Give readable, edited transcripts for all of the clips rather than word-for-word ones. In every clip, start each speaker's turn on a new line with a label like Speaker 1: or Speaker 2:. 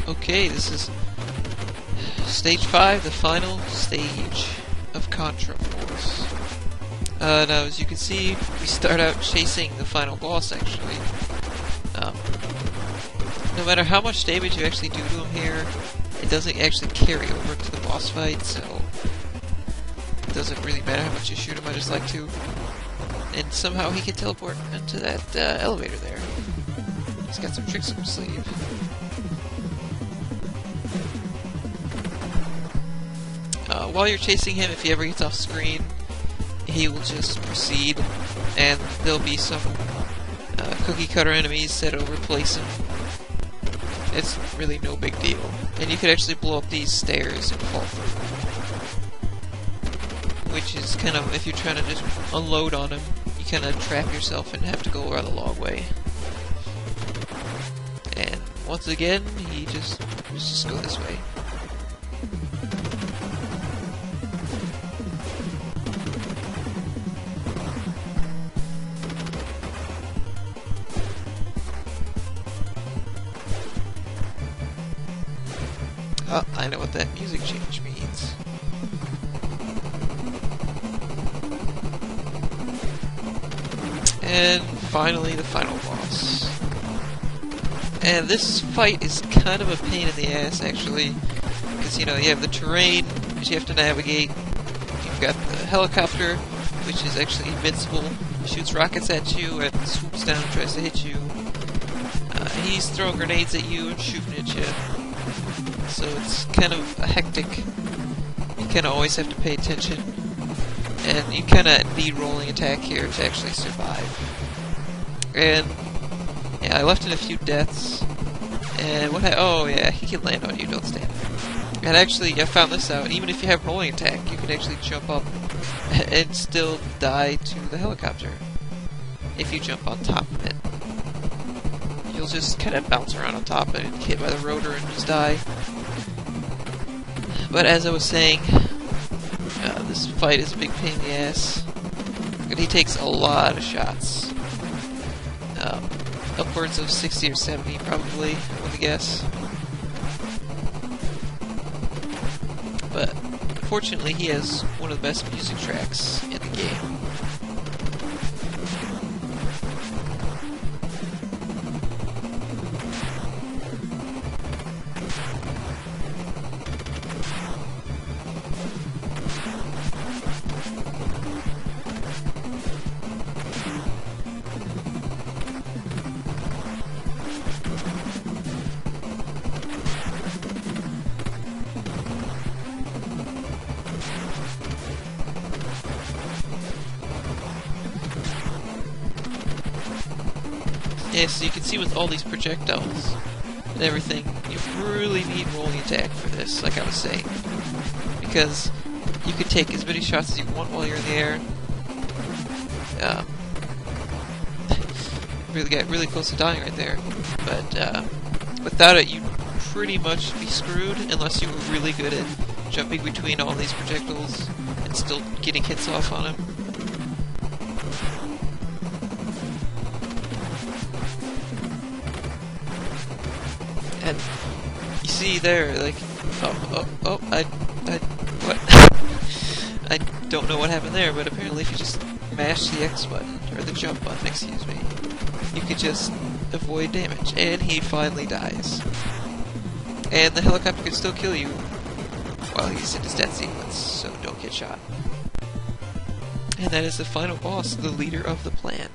Speaker 1: Okay, this is Stage 5, the final stage of Contra Force. Now, as you can see, we start out chasing the final boss, actually. No matter how much damage you actually do to him here, it doesn't actually carry over to the boss fight, so it doesn't really matter how much you shoot him, I just like to. And somehow he can teleport into that elevator there. He's got some tricks up his sleeve. While you're chasing him, if he ever gets off screen, he will just proceed, and there'll be some cookie cutter enemies that'll replace him. It's really no big deal. And you could actually blow up these stairs and fall through. Which is kind of, if you're trying to just unload on him, you kind of trap yourself and have to go around the long way. And once again, let's just go this way. Oh, I know what that music change means. And finally, the final boss. And this fight is kind of a pain in the ass, actually. Because, you know, you have the terrain, which you have to navigate. You've got the helicopter, which is actually invincible. He shoots rockets at you and swoops down and tries to hit you. He's throwing grenades at you and shooting at you. So it's kind of a hectic. You kind of always have to pay attention. And you kind of need rolling attack here to actually survive. And yeah, I left in a few deaths. And oh yeah, he can land on you, don't stand there. And actually, I found this out. Even if you have rolling attack, you can actually jump up and still die to the helicopter. If you jump on top of it. You'll just kind of bounce around on top and get hit by the rotor and just die. But as I was saying, this fight is a big pain in the ass. And he takes a lot of shots. Upwards of 60 or 70 probably, I would guess. But fortunately he has one of the best music tracks in the game. Yeah, so you can see with all these projectiles and everything, you really need rolling attack for this, like I was saying. Because you could take as many shots as you want while you're in the air. Really got really close to dying right there. But without it, you'd pretty much be screwed unless you were really good at jumping between all these projectiles and still getting hits off on them. And you see there, like, what? I don't know what happened there, but apparently if you just mash the X button, or the jump button, excuse me, you could just avoid damage, and he finally dies. And the helicopter can still kill you while he's in his death sequence, so don't get shot. And that is the final boss, the leader of the plan.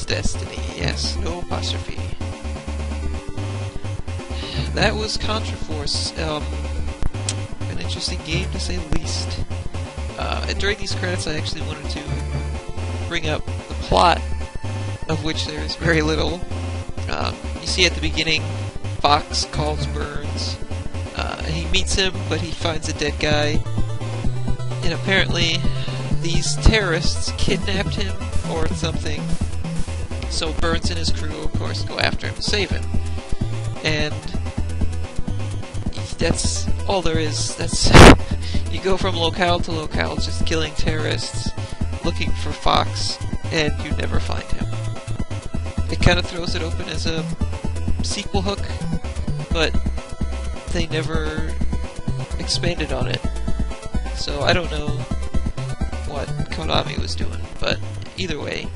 Speaker 1: Destiny, yes, no apostrophe. That was Contra Force. An interesting game to say the least. During these credits I actually wanted to bring up the plot, of which there is very little. You see at the beginning, Fox calls Burns. He meets him, but he finds a dead guy. And apparently, these terrorists kidnapped him or something. So Burns and his crew, of course, go after him to save him. And that's all there is. That's you go from locale to locale, just killing terrorists, looking for Fox, and you never find him. It kind of throws it open as a sequel hook, but they never expanded on it. So I don't know what Konami was doing, but either way,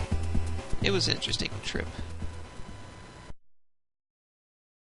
Speaker 1: it was an interesting trip.